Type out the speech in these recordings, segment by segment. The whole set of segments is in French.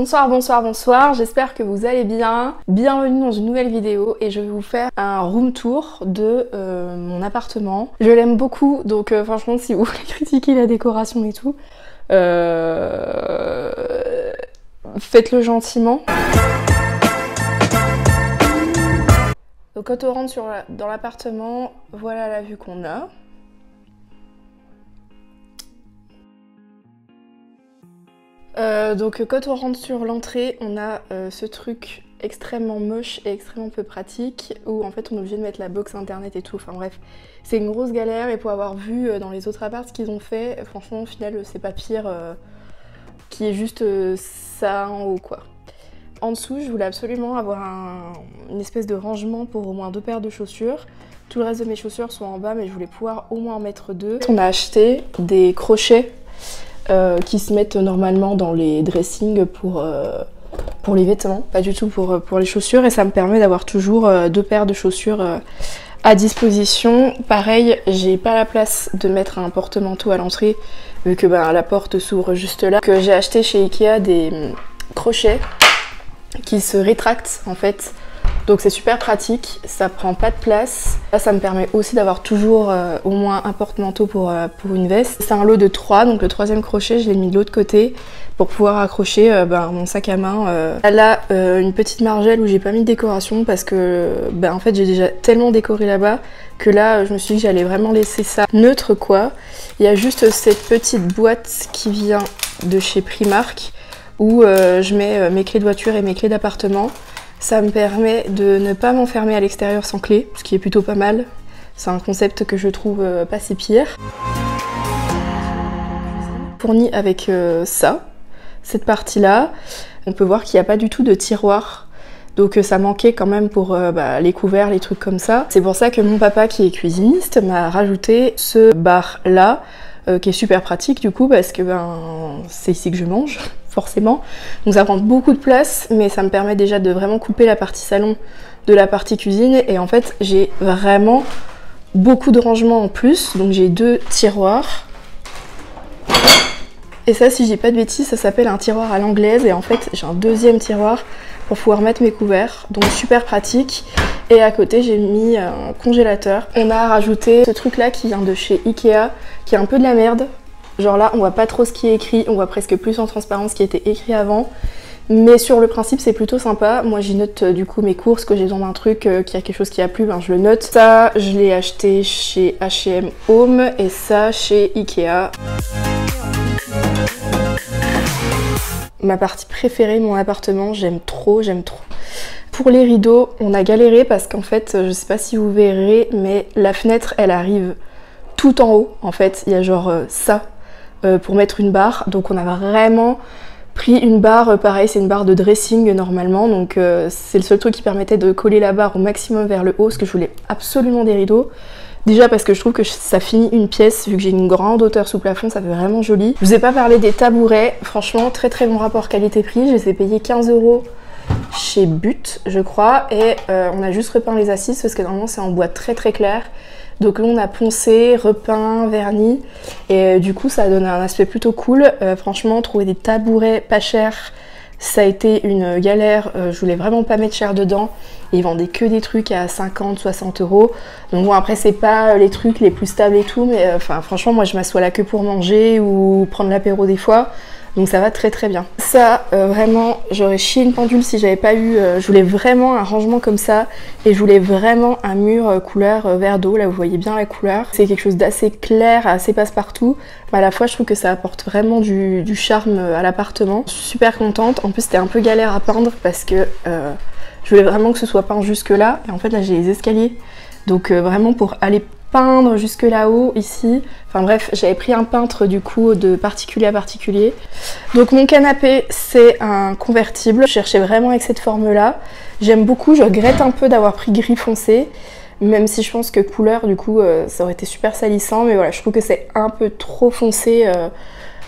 Bonsoir, bonsoir, bonsoir, j'espère que vous allez bien. Bienvenue dans une nouvelle vidéo et je vais vous faire un room tour de mon appartement. Je l'aime beaucoup, donc franchement si vous voulez critiquer la décoration et tout, faites-le gentiment. Donc quand on rentre dans l'appartement, voilà la vue qu'on a. Donc quand on rentre sur l'entrée, on a ce truc extrêmement moche et extrêmement peu pratique où en fait on est obligé de mettre la box internet et tout, enfin bref, c'est une grosse galère et pour avoir vu dans les autres apparts ce qu'ils ont fait, franchement au final c'est pas pire qui est juste ça en haut quoi. En dessous je voulais absolument avoir une espèce de rangement pour au moins 2 paires de chaussures. Tout le reste de mes chaussures sont en bas mais je voulais pouvoir au moins en mettre 2. On a acheté des crochets qui se mettent normalement dans les dressings pour les vêtements, pas du tout pour les chaussures, et ça me permet d'avoir toujours 2 paires de chaussures à disposition. Pareil, j'ai pas la place de mettre un porte-manteau à l'entrée vu que la porte s'ouvre juste là. Que j'ai acheté chez Ikea des crochets qui se rétractent en fait. Donc c'est super pratique, ça prend pas de place. Là ça me permet aussi d'avoir toujours au moins un porte-manteau pour une veste. C'est un lot de 3, donc le 3e crochet je l'ai mis de l'autre côté pour pouvoir accrocher mon sac à main. Là une petite margelle où j'ai pas mis de décoration parce que en fait j'ai déjà tellement décoré là-bas que là je me suis dit que j'allais vraiment laisser ça neutre quoi. Il y a juste cette petite boîte qui vient de chez Primark où je mets mes clés de voiture et mes clés d'appartement. Ça me permet de ne pas m'enfermer à l'extérieur sans clé, ce qui est plutôt pas mal. C'est un concept que je trouve pas si pire. Fourni avec cette partie-là, on peut voir qu'il n'y a pas du tout de tiroir. Donc ça manquait quand même pour les couverts, les trucs comme ça. C'est pour ça que mon papa qui est cuisiniste m'a rajouté ce bar-là, qui est super pratique du coup parce que c'est ici que je mange. Forcément, donc ça prend beaucoup de place mais ça me permet déjà de vraiment couper la partie salon de la partie cuisine et en fait j'ai vraiment beaucoup de rangement en plus, donc j'ai 2 tiroirs et ça si je dis pas de bêtises ça s'appelle un tiroir à l'anglaise et en fait j'ai un 2e tiroir pour pouvoir mettre mes couverts, donc super pratique. Et à côté j'ai mis un congélateur. On a rajouté ce truc là qui vient de chez Ikea qui est un peu de la merde. Genre là on voit pas trop ce qui est écrit, on voit presque plus en transparence ce qui était écrit avant. Mais sur le principe c'est plutôt sympa. Moi j'y note du coup mes courses, que j'ai besoin d'un truc, qu'il y a quelque chose qui a plu, je le note. Ça je l'ai acheté chez H&M Home et ça chez Ikea. Ma partie préférée de mon appartement, j'aime trop, j'aime trop. Pour les rideaux, on a galéré parce qu'en fait, je sais pas si vous verrez, mais la fenêtre elle arrive tout en haut. En fait, il y a genre ça. Pour mettre une barre, donc on a vraiment pris une barre, pareil c'est une barre de dressing normalement, donc c'est le seul truc qui permettait de coller la barre au maximum vers le haut, parce que je voulais absolument des rideaux. Déjà parce que je trouve que ça finit une pièce, vu que j'ai une grande hauteur sous plafond, ça fait vraiment joli. Je vous ai pas parlé des tabourets, franchement très très bon rapport qualité-prix, je les ai payés 15 € chez But je crois, et on a juste repeint les assises parce que normalement c'est en bois très très clair. Donc là on a poncé, repeint, verni et du coup ça a donné un aspect plutôt cool. Franchement trouver des tabourets pas chers ça a été une galère, je voulais vraiment pas mettre cher dedans. Et ils vendaient que des trucs à 50-60 €. Donc bon après c'est pas les trucs les plus stables et tout mais franchement moi je m'assois là que pour manger ou prendre l'apéro des fois. Donc ça va très très bien. Ça vraiment j'aurais chié une pendule si j'avais pas eu, je voulais vraiment un rangement comme ça et je voulais vraiment un mur couleur vert d'eau, là vous voyez bien la couleur. C'est quelque chose d'assez clair, assez passe-partout, mais à la fois je trouve que ça apporte vraiment du charme à l'appartement. Je suis super contente, en plus c'était un peu galère à peindre parce que je voulais vraiment que ce soit peint jusque là et en fait là j'ai les escaliers, donc vraiment pour aller peindre jusque là-haut ici, enfin bref j'avais pris un peintre du coup de particulier à particulier. Donc mon canapé c'est un convertible, je cherchais vraiment avec cette forme là, j'aime beaucoup, je regrette un peu d'avoir pris gris foncé même si je pense que couleur du coup ça aurait été super salissant, mais voilà je trouve que c'est un peu trop foncé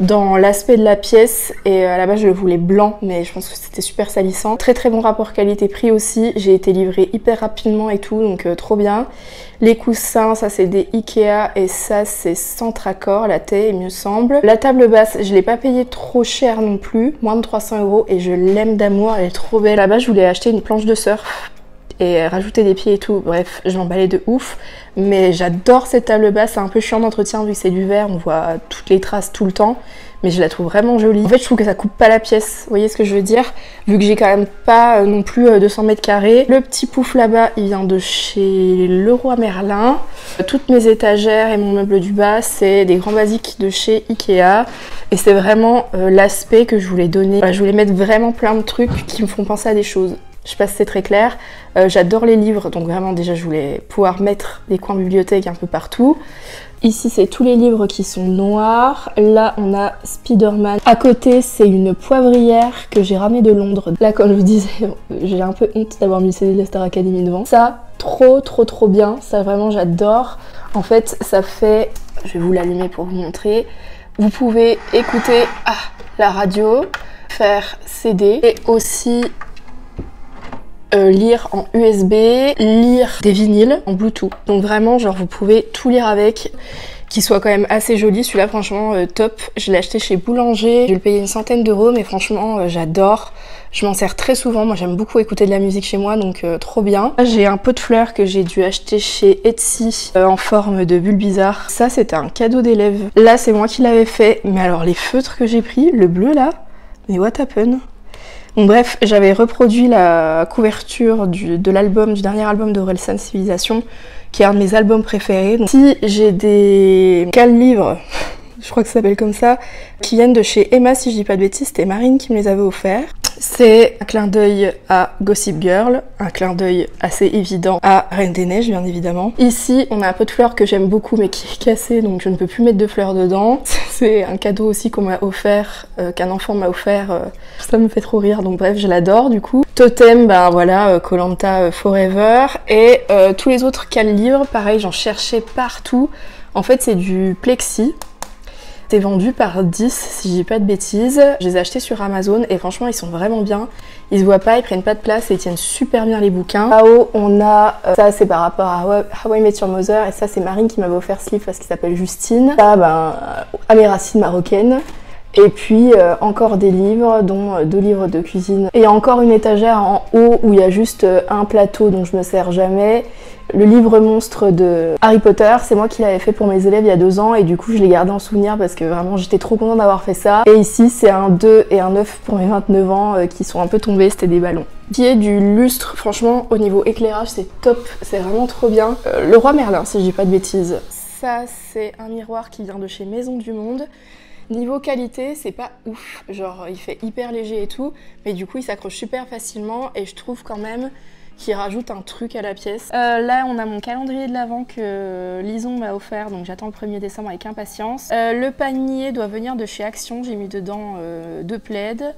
dans l'aspect de la pièce et à la base je le voulais blanc mais je pense que c'était super salissant. Très très bon rapport qualité-prix aussi, j'ai été livrée hyper rapidement et tout donc trop bien. Les coussins, ça c'est des Ikea et ça c'est Centracor, la taille il me semble. La table basse, je l'ai pas payée trop cher non plus, moins de 300 € et je l'aime d'amour, elle est trop belle. Là-bas je voulais acheter une planche de surf et rajouter des pieds et tout, bref, je m'emballais de ouf. Mais j'adore cette table basse, c'est un peu chiant d'entretien vu que c'est du verre, on voit toutes les traces tout le temps. Mais je la trouve vraiment jolie. En fait, je trouve que ça coupe pas la pièce, vous voyez ce que je veux dire? Vu que j'ai quand même pas non plus 200 mètres carrés. Le petit pouf là-bas, il vient de chez Leroy Merlin. Toutes mes étagères et mon meuble du bas, c'est des grands basiques de chez Ikea. Et c'est vraiment l'aspect que je voulais donner. Voilà, je voulais mettre vraiment plein de trucs qui me font penser à des choses. Je sais pas si c'est très clair. J'adore les livres, donc vraiment déjà je voulais pouvoir mettre des coins bibliothèque un peu partout. Ici c'est tous les livres qui sont noirs. Là on a Spider-Man. À côté c'est une poivrière que j'ai ramenée de Londres. Là comme je vous disais, j'ai un peu honte d'avoir mis le CD de la Star Academy devant. Ça, trop bien. Ça vraiment j'adore. En fait ça fait... Je vais vous l'allumer pour vous montrer. Vous pouvez écouter la radio, faire CD et aussi... lire en USB, lire des vinyles en Bluetooth. Donc vraiment, genre vous pouvez tout lire avec, qui soit quand même assez joli. Celui-là, franchement, top. Je l'ai acheté chez Boulanger. Je vais le payer une centaine d'euros, mais franchement, j'adore. Je m'en sers très souvent. Moi, j'aime beaucoup écouter de la musique chez moi, donc trop bien. J'ai un pot de fleurs que j'ai dû acheter chez Etsy en forme de bulle bizarre. Ça, c'était un cadeau d'élève. Là, c'est moi qui l'avais fait. Mais alors, les feutres que j'ai pris, le bleu là, mais what happened? Donc bref, j'avais reproduit la couverture de l'album, du dernier album d'Orelsan, Civilisation, qui est un de mes albums préférés. Donc, si j'ai des cales-livres, je crois que ça s'appelle comme ça, qui viennent de chez Emma, si je dis pas de bêtises, c'était Marine qui me les avait offerts. C'est un clin d'œil à Gossip Girl, un clin d'œil assez évident à Reine des Neiges, bien évidemment. Ici, on a un pot de fleurs que j'aime beaucoup, mais qui est cassé, donc je ne peux plus mettre de fleurs dedans. C'est un cadeau aussi qu'on m'a offert, qu'un enfant m'a offert. Ça me fait trop rire, donc bref, je l'adore du coup. Totem, ben voilà, Koh-Lanta Forever. Et tous les autres cales-livres, pareil, j'en cherchais partout. En fait, c'est du plexi. C'est vendu par 10 si je dis pas de bêtises. Je les ai achetés sur Amazon et franchement ils sont vraiment bien. Ils se voient pas, ils prennent pas de place et ils tiennent super bien les bouquins. Là-haut on a, ça c'est par rapport à How I Met Your Mother et ça c'est Marine qui m'avait offert ce livre parce qu'il s'appelle Justine. Ça ben à mes racines marocaines. Et puis encore des livres, dont 2 livres de cuisine. Et encore une étagère en haut où il y a juste un plateau dont je me sers jamais. Le livre monstre de Harry Potter, c'est moi qui l'avais fait pour mes élèves il y a 2 ans et du coup je l'ai gardé en souvenir parce que vraiment j'étais trop contente d'avoir fait ça. Et ici c'est un 2 et un 9 pour mes 29 ans qui sont un peu tombés, c'était des ballons. Qui est du lustre, franchement au niveau éclairage c'est top, c'est vraiment trop bien. Leroy Merlin si je dis pas de bêtises. Ça c'est un miroir qui vient de chez Maison du Monde. Niveau qualité, c'est pas ouf, genre il fait hyper léger et tout, mais du coup il s'accroche super facilement et je trouve quand même qu'il rajoute un truc à la pièce. Là on a mon calendrier de l'Avent que Lison m'a offert, donc j'attends le 1er décembre avec impatience. Le panier doit venir de chez Action, j'ai mis dedans 2 plaids.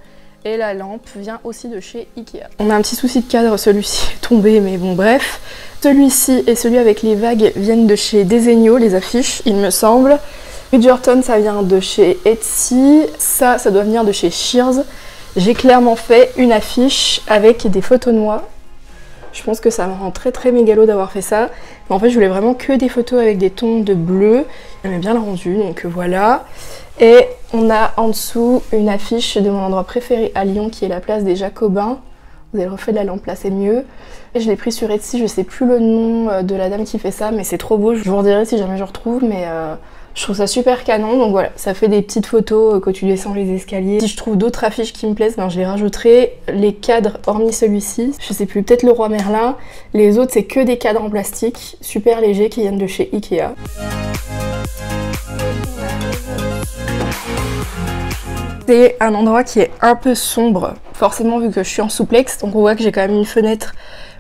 Et la lampe vient aussi de chez Ikea. On a un petit souci de cadre, celui-ci est tombé, mais bon bref. Celui-ci et celui avec les vagues viennent de chez Desenio, les affiches, il me semble. Bridgerton, ça vient de chez Etsy. Ça doit venir de chez Shears. J'ai clairement fait une affiche avec des photos de moi. Je pense que ça me rend très mégalo d'avoir fait ça. Mais en fait, je voulais vraiment que des photos avec des tons de bleu. J'aimais bien le rendu, donc voilà. Et on a en dessous une affiche de mon endroit préféré à Lyon, qui est la place des Jacobins. Vous avez le reflet de la lampe là, c'est mieux. Et je l'ai pris sur Etsy, je sais plus le nom de la dame qui fait ça, mais c'est trop beau. Je vous redirai si jamais je retrouve, mais je trouve ça super canon. Donc voilà, ça fait des petites photos quand tu descends les escaliers. Si je trouve d'autres affiches qui me plaisent, ben je les rajouterai. Les cadres, hormis celui-ci, je sais plus, peut-être Leroy Merlin. Les autres, c'est que des cadres en plastique, super légers, qui viennent de chez Ikea. C'est un endroit qui est un peu sombre, forcément vu que je suis en souplex, donc on voit que j'ai quand même une fenêtre,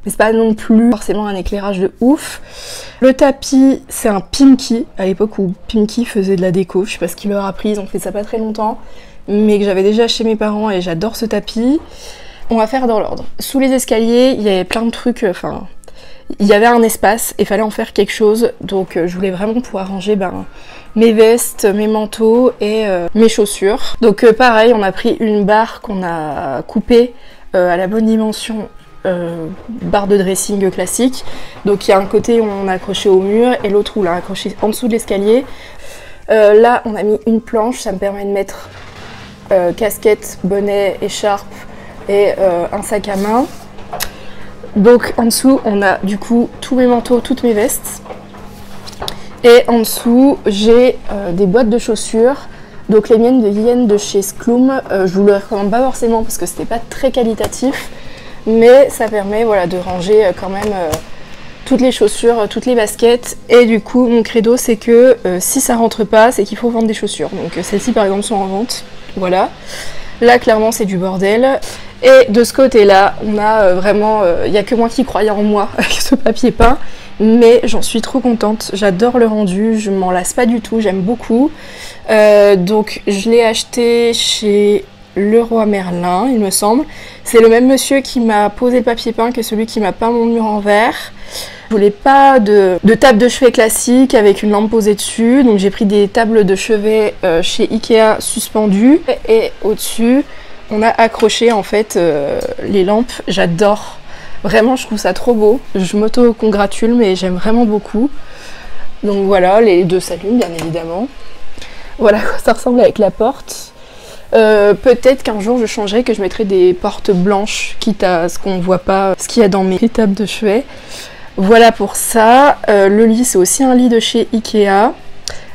mais c'est pas non plus forcément un éclairage de ouf. Le tapis, c'est un Pimki, à l'époque où Pimki faisait de la déco, je sais pas ce qu'il leur a pris, ils ont fait ça pas très longtemps, mais que j'avais déjà chez mes parents et j'adore ce tapis. On va faire dans l'ordre. Sous les escaliers, il y avait plein de trucs, enfin... il y avait un espace et fallait en faire quelque chose, donc je voulais vraiment pouvoir ranger mes vestes, mes manteaux et mes chaussures. Donc pareil, on a pris une barre qu'on a coupée à la bonne dimension, barre de dressing classique. Donc il y a un côté où on a accroché au mur et l'autre où on l'a accroché en dessous de l'escalier. Là on a mis une planche, ça me permet de mettre casquette, bonnet, écharpe et un sac à main. Donc en dessous on a du coup tous mes manteaux, toutes mes vestes. Et en dessous j'ai des boîtes de chaussures. Donc les miennes viennent de chez Skloom. Je vous le recommande pas forcément parce que c'était pas très qualitatif. Mais ça permet voilà, de ranger quand même toutes les chaussures, toutes les baskets. Et du coup mon credo c'est que si ça rentre pas, c'est qu'il faut vendre des chaussures. Donc celles-ci par exemple sont en vente. Voilà. Là clairement c'est du bordel. Et de ce côté-là, on a vraiment... Il n'y a que moi qui croyais en moi avec ce papier peint. Mais j'en suis trop contente. J'adore le rendu, je m'en lasse pas du tout, j'aime beaucoup. Donc je l'ai acheté chez Leroy Merlin, il me semble. C'est le même monsieur qui m'a posé le papier peint que celui qui m'a peint mon mur en verre. Je voulais pas de table de chevet classique avec une lampe posée dessus. Donc j'ai pris des tables de chevet chez Ikea suspendues. Et au-dessus... on a accroché en fait les lampes, j'adore. Vraiment, je trouve ça trop beau. Je m'auto-congratule, mais j'aime vraiment beaucoup. Donc voilà, les deux s'allument bien évidemment. Voilà à quoi ça ressemble avec la porte. Peut-être qu'un jour je changerai, que je mettrai des portes blanches, quitte à ce qu'on ne voit pas ce qu'il y a dans mes tables de chevet. Voilà pour ça. Le lit, c'est aussi un lit de chez Ikea,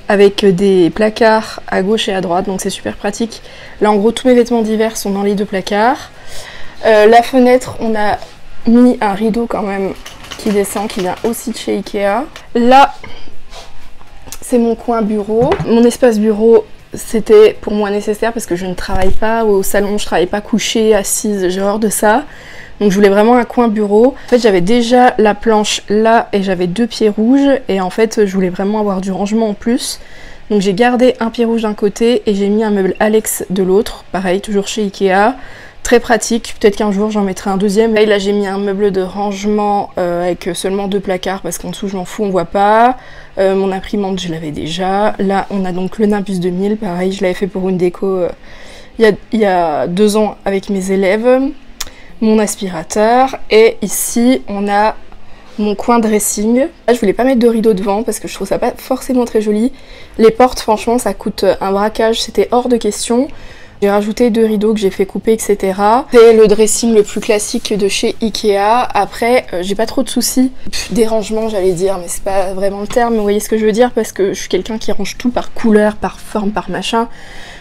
avec des placards à gauche et à droite, donc c'est super pratique. Là en gros tous mes vêtements d'hiver sont dans les deux placards. La fenêtre, on a mis un rideau quand même qui descend, qui vient aussi de chez Ikea. Là c'est mon coin bureau. Mon espace bureau c'était pour moi nécessaire parce que je ne travaille pas au salon, je travaille pas couchée, assise, j'ai horreur de ça. Donc je voulais vraiment un coin bureau. En fait j'avais déjà la planche là et j'avais deux pieds rouges et en fait je voulais vraiment avoir du rangement en plus. Donc j'ai gardé un pied rouge d'un côté et j'ai mis un meuble Alex de l'autre. Pareil, toujours chez Ikea. Très pratique, peut-être qu'un jour j'en mettrai un deuxième. Et là j'ai mis un meuble de rangement avec seulement deux placards parce qu'en dessous je m'en fous, on voit pas. Mon imprimante je l'avais déjà. Là on a donc le Nimbus 2000, pareil je l'avais fait pour une déco il y a 2 ans avec mes élèves. Mon aspirateur et ici on a mon coin dressing. Là je voulais pas mettre de rideau devant parce que je trouve ça pas forcément très joli. Les portes franchement ça coûte un braquage, c'était hors de question. J'ai rajouté 2 rideaux que j'ai fait couper etc. C'est le dressing le plus classique de chez Ikea. Après j'ai pas trop de soucis. Des rangements j'allais dire mais c'est pas vraiment le terme, mais vous voyez ce que je veux dire parce que je suis quelqu'un qui range tout par couleur, par forme, par machin.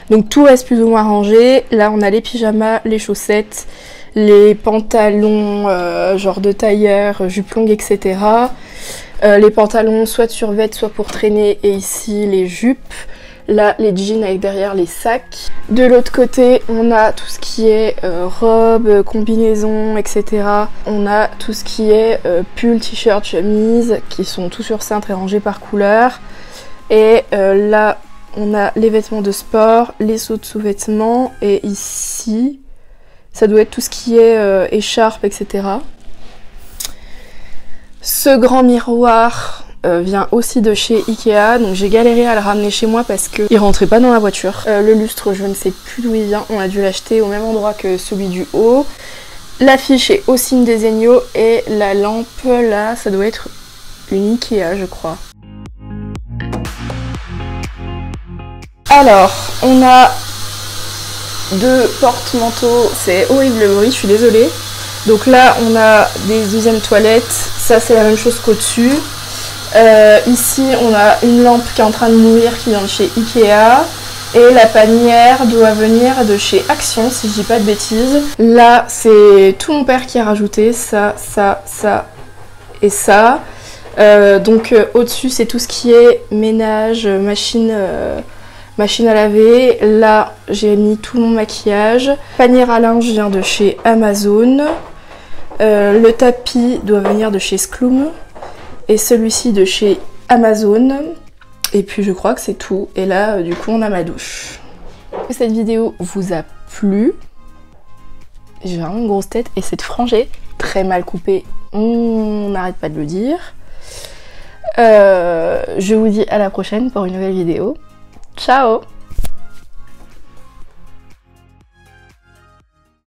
Donc tout reste plus ou moins rangé. Là on a les pyjamas, les chaussettes, les pantalons genre de tailleur, jupes longues, etc. Les pantalons soit de survêt, soit pour traîner, et ici les jupes. Là, les jeans avec derrière les sacs. De l'autre côté, on a tout ce qui est robe, combinaison, etc. On a tout ce qui est pull, t-shirt, chemise, qui sont tous sur cintre et rangés par couleur. Et là, on a les vêtements de sport, les sauts de sous-vêtements, et ici... ça doit être tout ce qui est écharpe, etc. Ce grand miroir vient aussi de chez Ikea, donc j'ai galéré à le ramener chez moi parce qu'il rentrait pas dans la voiture. Le lustre, je ne sais plus d'où il vient, on a dû l'acheter au même endroit que celui du haut. L'affiche est aussi une Desenio et la lampe là, ça doit être une Ikea, je crois. Alors, on a 2 porte-manteaux, c'est horrible le bruit, je suis désolée. Donc là on a des deuxièmes toilettes, ça c'est la même chose qu'au-dessus. Ici on a une lampe qui est en train de mourir qui vient de chez Ikea. Et la panière doit venir de chez Action si je dis pas de bêtises. Là c'est tout mon père qui a rajouté ça, ça, ça et ça. Donc au-dessus c'est tout ce qui est ménage, machine à laver. Là j'ai mis tout mon maquillage. Panier à linge vient de chez Amazon. Le tapis doit venir de chez Skloom. Et celui-ci de chez Amazon. Et puis je crois que c'est tout. Et là du coup on a ma douche. Cette vidéo vous a plu. J'ai vraiment une grosse tête et cette frange est très mal coupée. on n'arrête pas de le dire. Je vous dis à la prochaine pour une nouvelle vidéo. Ciao!